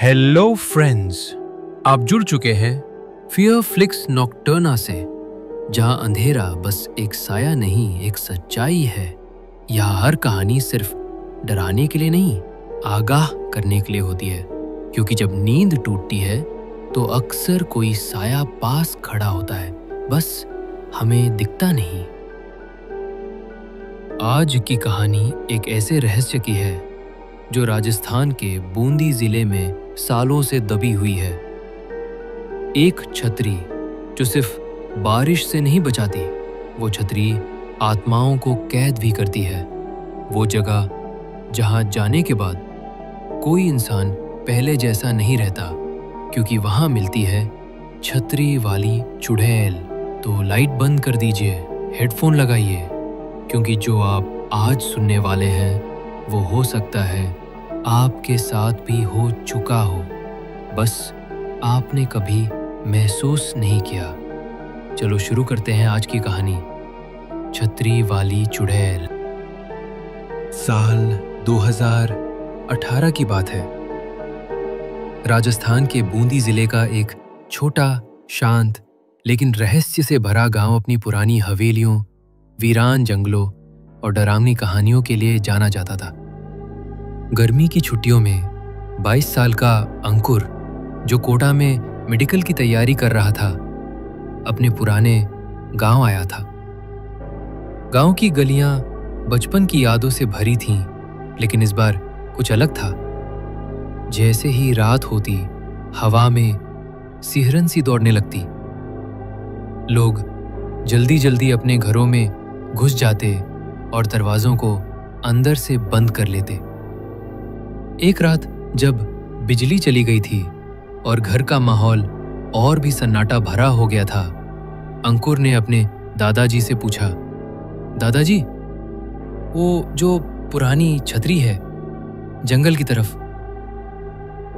Hello friends, आप जुड़ चुके हैं फियर फ्लिक्स नॉक्टर्ना से, जहां अंधेरा बस एक साया नहीं, एक सच्चाई है। यह हर कहानी सिर्फ डराने के लिए नहीं, आगाह करने के लिए होती है, क्योंकि जब नींद टूटती है तो अक्सर कोई साया पास खड़ा होता है, बस हमें दिखता नहीं। आज की कहानी एक ऐसे रहस्य की है जो राजस्थान के बूंदी जिले में सालों से दबी हुई है। एक छतरी जो सिर्फ बारिश से नहीं बचाती, वो छतरी आत्माओं को कैद भी करती है। वो जगह जहां जाने के बाद कोई इंसान पहले जैसा नहीं रहता, क्योंकि वहां मिलती है छतरी वाली चुड़ैल। तो लाइट बंद कर दीजिए, हेडफोन लगाइए, क्योंकि जो आप आज सुनने वाले हैं वो हो सकता है आपके साथ भी हो चुका हो, बस आपने कभी महसूस नहीं किया। चलो शुरू करते हैं आज की कहानी, छतरी वाली चुड़ैल। साल 2018 की बात है। राजस्थान के बूंदी जिले का एक छोटा, शांत लेकिन रहस्य से भरा गांव अपनी पुरानी हवेलियों, वीरान जंगलों और डरावनी कहानियों के लिए जाना जाता था। गर्मी की छुट्टियों में 22 साल का अंकुर, जो कोटा में मेडिकल की तैयारी कर रहा था, अपने पुराने गांव आया था। गांव की गलियां बचपन की यादों से भरी थीं, लेकिन इस बार कुछ अलग था। जैसे ही रात होती, हवा में सिहरन सी दौड़ने लगती। लोग जल्दी जल्दी अपने घरों में घुस जाते और दरवाजों को अंदर से बंद कर लेते। एक रात जब बिजली चली गई थी और घर का माहौल और भी सन्नाटा भरा हो गया था, अंकुर ने अपने दादाजी से पूछा, दादाजी, वो जो पुरानी छतरी है जंगल की तरफ,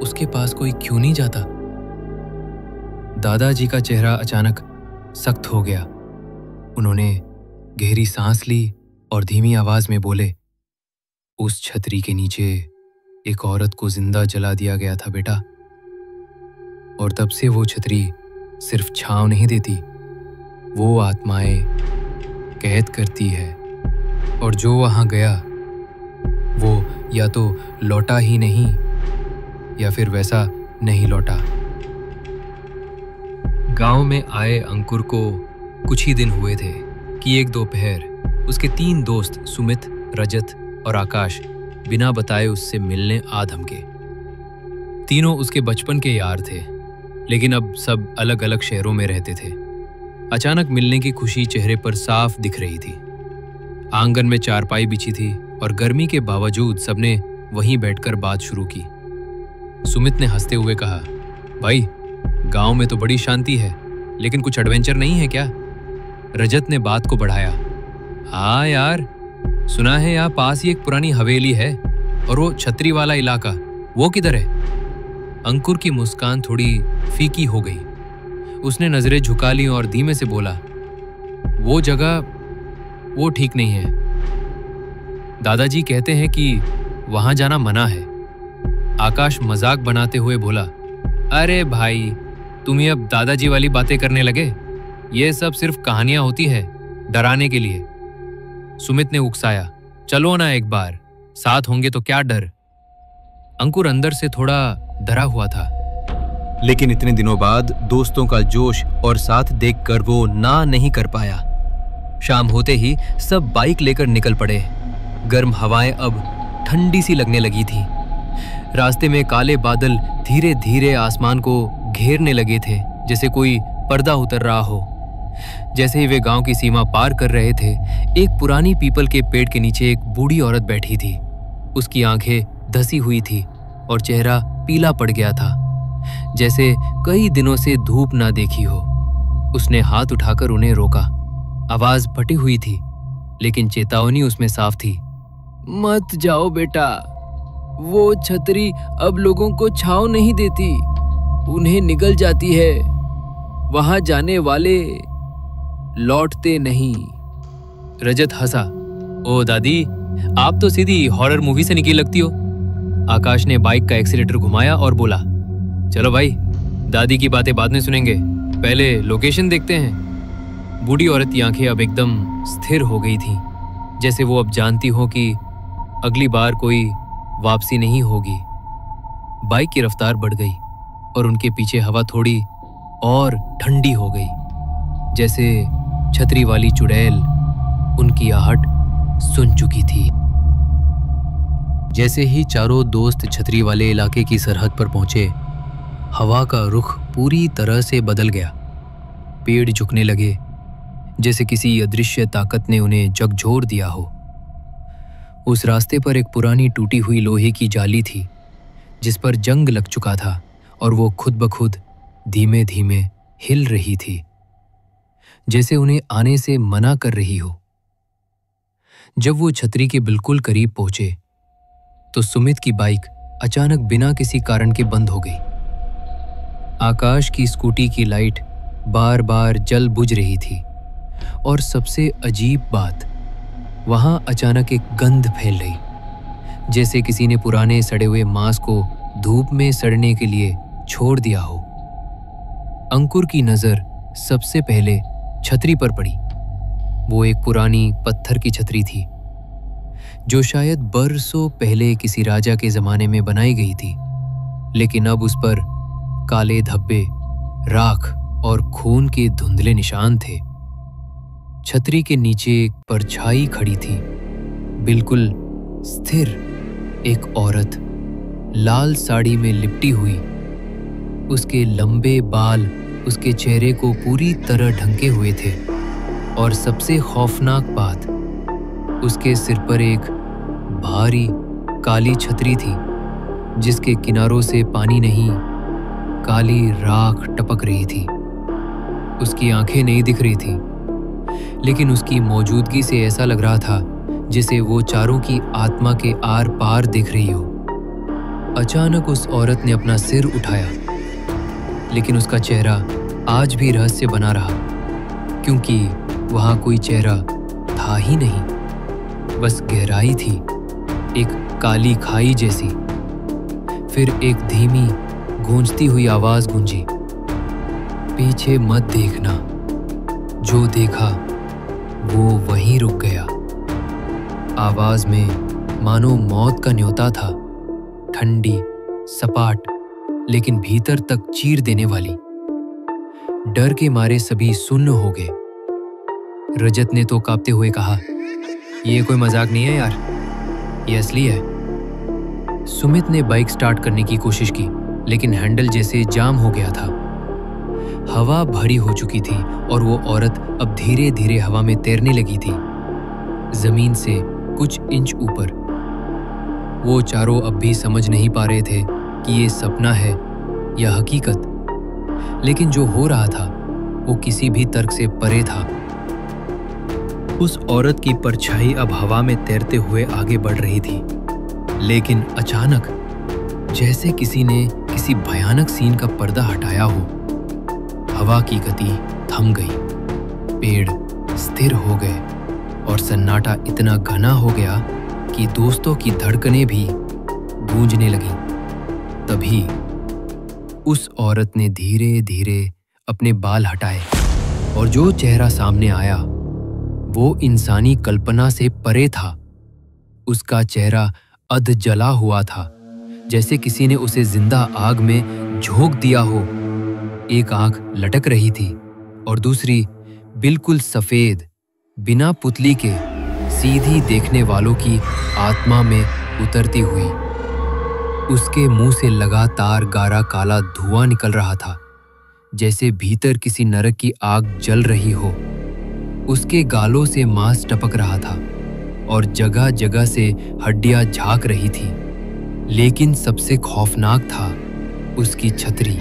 उसके पास कोई क्यों नहीं जाता? दादाजी का चेहरा अचानक सख्त हो गया। उन्होंने गहरी सांस ली और धीमी आवाज में बोले, उस छतरी के नीचे एक औरत को जिंदा जला दिया गया था बेटा, और तब से वो छतरी सिर्फ छांव नहीं देती, वो आत्माएं कैद करती है, और जो वहां गया वो या तो लौटा ही नहीं या फिर वैसा नहीं लौटा। गांव में आए अंकुर को कुछ ही दिन हुए थे कि एक दोपहर उसके 3 दोस्त सुमित, रजत और आकाश बिना बताए उससे मिलने आ धमके। तीनों उसके बचपन के यार थे, लेकिन अब सब अलग अलग शहरों में रहते थे। अचानक मिलने की खुशी चेहरे पर साफ दिख रही थी। आंगन में चारपाई बिछी थी और गर्मी के बावजूद सबने वहीं बैठकर बात शुरू की। सुमित ने हंसते हुए कहा, भाई, गांव में तो बड़ी शांति है, लेकिन कुछ एडवेंचर नहीं है क्या? रजत ने बात को बढ़ाया, हाँ यार, सुना है यहाँ पास ही एक पुरानी हवेली है, और वो छतरी वाला इलाका, वो किधर है? अंकुर की मुस्कान थोड़ी फीकी हो गई। उसने नजरें झुका ली और धीमे से बोला, वो जगह वो ठीक नहीं है। दादाजी कहते हैं कि वहां जाना मना है। आकाश मजाक बनाते हुए बोला, अरे भाई, तुम ही अब दादाजी वाली बातें करने लगे? ये सब सिर्फ कहानियां होती है, डराने के लिए। सुमित ने उकसाया, चलो ना एक बार, साथ होंगे तो क्या डर। अंकुर अंदर से थोड़ा डरा हुआ था, लेकिन इतने दिनों बाद दोस्तों का जोश और साथ देखकर वो ना नहीं कर पाया। शाम होते ही सब बाइक लेकर निकल पड़े। गर्म हवाएं अब ठंडी सी लगने लगी थी। रास्ते में काले बादल धीरे धीरे आसमान को घेरने लगे थे, जैसे कोई पर्दा उतर रहा हो। जैसे ही वे गांव की सीमा पार कर रहे थे, एक पुरानी पीपल के पेड़ के नीचे एक बूढ़ी औरत बैठी थी। उसकी आंखें धसी हुई थी और चेहरा पीला पड़ गया था, जैसे कई दिनों से धूप ना देखी हो। उसने हाथ उठाकर उन्हें रोका। आवाज फटी हुई थी, लेकिन चेतावनी उसमें साफ थी, मत जाओ बेटा, वो छतरी अब लोगों को छांव नहीं देती, उन्हें निगल जाती है। वहां जाने वाले लौटते नहीं। रजत हंसा, ओ दादी, आप तो सीधी हॉरर मूवी से निकली लगती हो। आकाश ने बाइक का एक्सीलेटर घुमाया और बोला, चलो भाई, दादी की बातें बाद में सुनेंगे, पहले लोकेशन देखते हैं। बूढ़ी औरत की आंखें अब एकदम स्थिर हो गई थीं, जैसे वो अब जानती हो कि अगली बार कोई वापसी नहीं होगी। बाइक की रफ्तार बढ़ गई और उनके पीछे हवा थोड़ी और ठंडी हो गई, जैसे छतरी वाली चुड़ैल उनकी आहट सुन चुकी थी। जैसे ही चारों दोस्त छतरी वाले इलाके की सरहद पर पहुंचे, हवा का रुख पूरी तरह से बदल गया। पेड़ झुकने लगे, जैसे किसी अदृश्य ताकत ने उन्हें झकझोर दिया हो। उस रास्ते पर एक पुरानी टूटी हुई लोहे की जाली थी, जिस पर जंग लग चुका था और वो खुद ब खुद धीमे धीमे हिल रही थी, जैसे उन्हें आने से मना कर रही हो। जब वो छतरी के बिल्कुल करीब पहुंचे तो सुमित की बाइक अचानक बिना किसी कारण के बंद हो गई। आकाश की स्कूटी की लाइट बार बार जल बुझ रही थी और सबसे अजीब बात, वहां अचानक एक गंध फैल रही, जैसे किसी ने पुराने सड़े हुए मांस को धूप में सड़ने के लिए छोड़ दिया हो। अंकुर की नजर सबसे पहले छतरी पर पड़ी। वो एक पुरानी पत्थर की छतरी थी, जो शायद बरसों पहले किसी राजा के जमाने में बनाई गई थी, लेकिन अब उस पर काले धब्बे, राख और खून के धुंधले निशान थे। छतरी के नीचे एक परछाई खड़ी थी, बिल्कुल स्थिर, एक औरत, लाल साड़ी में लिपटी हुई। उसके लंबे बाल उसके चेहरे को पूरी तरह ढंके हुए थे और सबसे खौफनाक बात, उसके सिर पर एक भारी काली छतरी थी, जिसके किनारों से पानी नहीं, काली राख टपक रही थी। उसकी आंखें नहीं दिख रही थी, लेकिन उसकी मौजूदगी से ऐसा लग रहा था जिसे वो चारों की आत्मा के आर पार दिख रही हो। अचानक उस औरत ने अपना सिर उठाया, लेकिन उसका चेहरा आज भी रहस्य बना रहा, क्योंकि वहां कोई चेहरा था ही नहीं, बस गहराई थी, एक काली खाई जैसी। फिर एक धीमी गूंजती हुई आवाज गूंजी, पीछे मत देखना। जो देखा वो वहीं रुक गया। आवाज में मानो मौत का न्योता था, ठंडी, सपाट, लेकिन भीतर तक चीर देने वाली। डर के मारे सभी सुन्न हो गए। रजत ने तो कांपते हुए कहा, ये कोई मजाक नहीं है यार, ये असली है। सुमित ने बाइक स्टार्ट करने की कोशिश की, लेकिन हैंडल जैसे जाम हो गया था। हवा भारी हो चुकी थी और वो औरत अब धीरे धीरे हवा में तैरने लगी थी, जमीन से कुछ इंच ऊपर। वो चारों अब भी समझ नहीं पा रहे थे कि ये सपना है या हकीकत, लेकिन जो हो रहा था वो किसी भी तर्क से परे था। उस औरत की परछाई अब हवा में तैरते हुए आगे बढ़ रही थी, लेकिन अचानक जैसे किसी ने किसी भयानक सीन का पर्दा हटाया हो। हवा की गति थम गई, पेड़ स्थिर हो गए और सन्नाटा इतना घना हो गया कि दोस्तों की धड़कनें भी गूंजने लगीं। तभी उस औरत ने धीरे धीरे अपने बाल हटाए और जो चेहरा सामने आया वो इंसानी कल्पना से परे था। उसका चेहरा अध जला हुआ था, जैसे किसी ने उसे जिंदा आग में झोंक दिया हो। एक आंख लटक रही थी और दूसरी बिल्कुल सफेद, बिना पुतली के, सीधी देखने वालों की आत्मा में उतरती हुई। उसके मुंह से लगातार गाढ़ा काला धुआं निकल रहा था, जैसे भीतर किसी नरक की आग जल रही हो। उसके गालों से मांस टपक रहा था और जगह जगह से हड्डियां झांक रही थी। लेकिन सबसे खौफनाक था उसकी छतरी।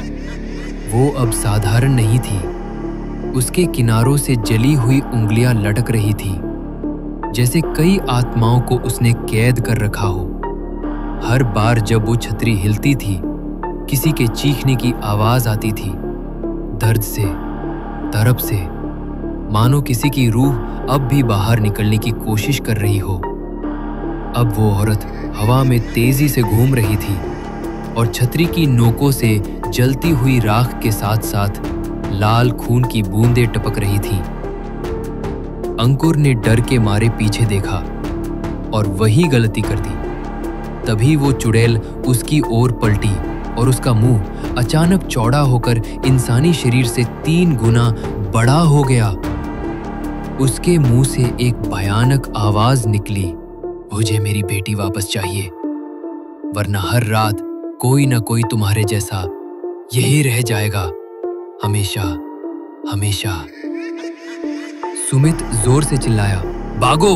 वो अब साधारण नहीं थी। उसके किनारों से जली हुई उंगलियां लटक रही थी, जैसे कई आत्माओं को उसने कैद कर रखा हो। हर बार जब वो छतरी हिलती थी, किसी के चीखने की आवाज आती थी, दर्द से, तड़प से, मानो किसी की रूह अब भी बाहर निकलने की कोशिश कर रही हो। अब वो औरत हवा में तेजी से घूम रही थी और छतरी की नोकों से जलती हुई राख के साथ साथ लाल खून की बूंदें टपक रही थीं। अंकुर ने डर के मारे पीछे देखा और वही गलती कर दी। तभी वो चुड़ैल उसकी ओर पलटी और उसका मुंह अचानक चौड़ा होकर इंसानी शरीर से 3 गुना बड़ा हो गया। उसके मुंह से एक भयानक आवाज निकली, मुझे मेरी बेटी वापस चाहिए, वरना हर रात कोई ना कोई तुम्हारे जैसा यही रह जाएगा, हमेशा हमेशा। सुमित जोर से चिल्लाया, भागो!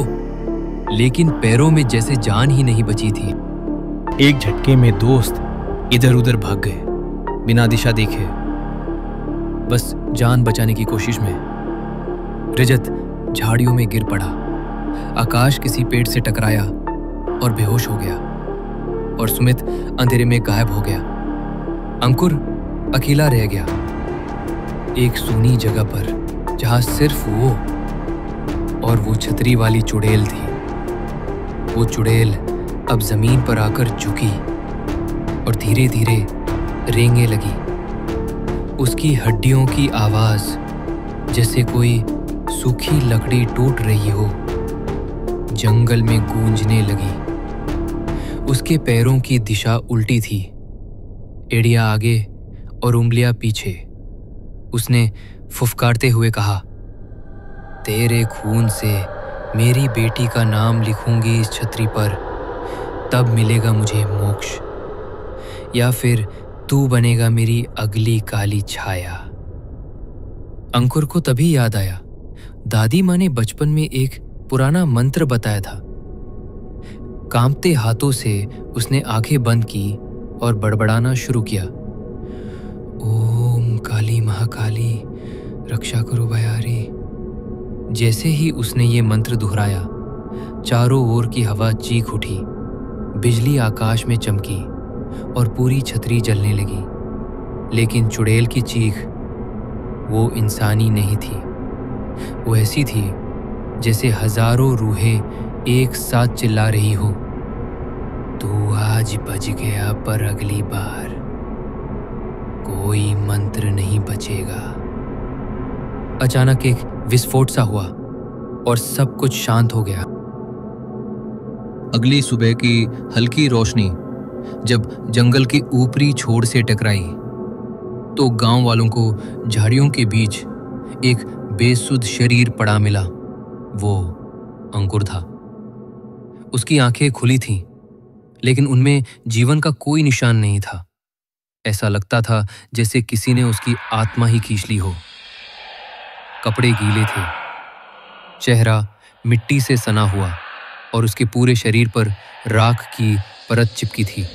लेकिन पैरों में जैसे जान ही नहीं बची थी। एक झटके में दोस्त इधर उधर भाग गए, बिना दिशा देखे, बस जान बचाने की कोशिश में। रजत झाड़ियों में गिर पड़ा, आकाश किसी पेड़ से टकराया और बेहोश हो गया, और सुमित अंधेरे में गायब हो गया। अंकुर अकेला रह गया, एक सूनी जगह पर जहां सिर्फ वो और वो छतरी वाली चुड़ैल थी। वो चुड़ैल अब जमीन पर आकर झुकी और धीरे धीरे रेंगने लगी। उसकी हड्डियों की आवाज जैसे कोई सूखी लकड़ी टूट रही हो जंगल में गूंजने लगी। उसके पैरों की दिशा उल्टी थी, एड़ियां आगे और उंगलियां पीछे। उसने फुफकारते हुए कहा, तेरे खून से मेरी बेटी का नाम लिखूंगी इस छतरी पर, तब मिलेगा मुझे मोक्ष, या फिर तू बनेगा मेरी अगली काली छाया। अंकुर को तभी याद आया, दादी माँ ने बचपन में एक पुराना मंत्र बताया था। कांपते हाथों से उसने आंखें बंद की और बड़बड़ाना शुरू किया, ओम काली महाकाली रक्षा करो भयारी। जैसे ही उसने ये मंत्र दोहराया, चारों ओर की हवा चीख उठी, बिजली आकाश में चमकी और पूरी छतरी जलने लगी। लेकिन चुड़ैल की चीख वो इंसानी नहीं थी, वो ऐसी थी जैसे हजारों रूहें एक साथ चिल्ला रही हो, तू आज बच गया पर अगली बार कोई मंत्र नहीं बचेगा। अचानक एक विस्फोट सा हुआ और सब कुछ शांत हो गया। अगली सुबह की हल्की रोशनी जब जंगल के ऊपरी छोर से टकराई तो गांव वालों को झाड़ियों के बीच एक बेसुध शरीर पड़ा मिला। वो अंकुर था। उसकी आंखें खुली थीं, लेकिन उनमें जीवन का कोई निशान नहीं था। ऐसा लगता था जैसे किसी ने उसकी आत्मा ही खींच ली हो। कपड़े गीले थे, चेहरा मिट्टी से सना हुआ और उसके पूरे शरीर पर राख की परत चिपकी थी,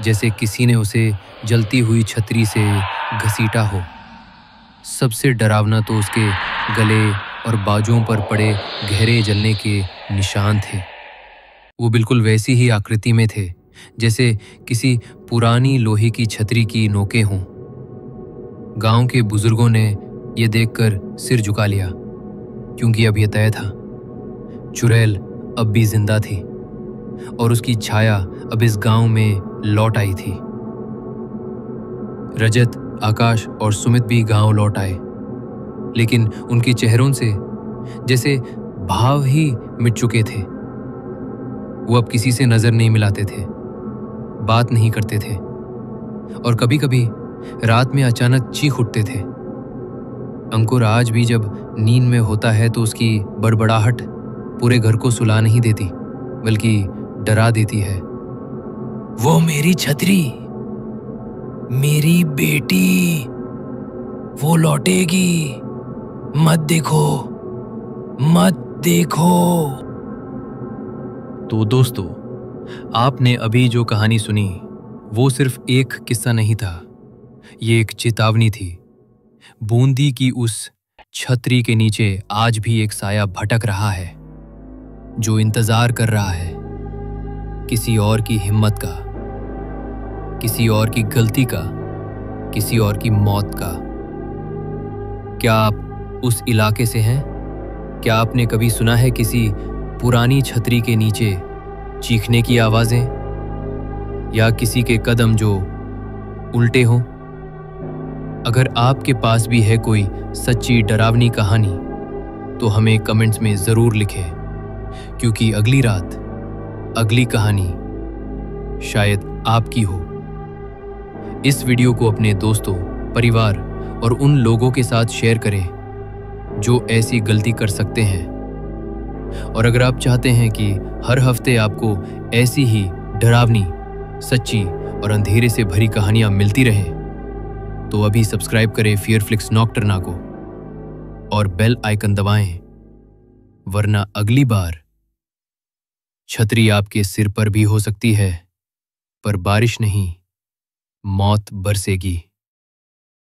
जैसे किसी ने उसे जलती हुई छतरी से घसीटा हो। सबसे डरावना तो उसके गले और बाजुओं पर पड़े गहरे जलने के निशान थे। वो बिल्कुल वैसी ही आकृति में थे जैसे किसी पुरानी लोहे की छतरी की नोकें हों। गांव के बुजुर्गों ने यह देखकर सिर झुका लिया, क्योंकि अब यह तय था, चुड़ैल अब भी जिंदा थी और उसकी छाया अब इस गांव में लौट आई थी। रजत, आकाश और सुमित भी गांव लौट आए, लेकिन उनके चेहरों से जैसे भाव ही मिट चुके थे। वो अब किसी से नजर नहीं मिलाते थे, बात नहीं करते थे और कभी-कभी रात में अचानक चीख उठते थे। अंकुर आज भी जब नींद में होता है तो उसकी बड़बड़ाहट पूरे घर को सुला नहीं देती, बल्कि डरा देती है। वो मेरी छतरी, मेरी बेटी, वो लौटेगी, मत देखो, मत देखो। तो दोस्तों, आपने अभी जो कहानी सुनी वो सिर्फ एक किस्सा नहीं था, ये एक चेतावनी थी। बूंदी की उस छतरी के नीचे आज भी एक साया भटक रहा है, जो इंतजार कर रहा है किसी और की हिम्मत का, किसी और की गलती का, किसी और की मौत का। क्या आप उस इलाके से हैं? क्या आपने कभी सुना है किसी पुरानी छतरी के नीचे चीखने की आवाजें या किसी के कदम जो उल्टे हों। अगर आपके पास भी है कोई सच्ची डरावनी कहानी तो हमें कमेंट्स में जरूर लिखें, क्योंकि अगली रात अगली कहानी शायद आपकी हो। इस वीडियो को अपने दोस्तों, परिवार और उन लोगों के साथ शेयर करें जो ऐसी गलती कर सकते हैं। और अगर आप चाहते हैं कि हर हफ्ते आपको ऐसी ही डरावनी, सच्ची और अंधेरे से भरी कहानियां मिलती रहें, तो अभी सब्सक्राइब करें फियरफ्लिक्स नॉकटर्ना को और बेल आइकन दबाएं, वरना अगली बार छतरी आपके सिर पर भी हो सकती है, पर बारिश नहीं, मौत बरसेगी।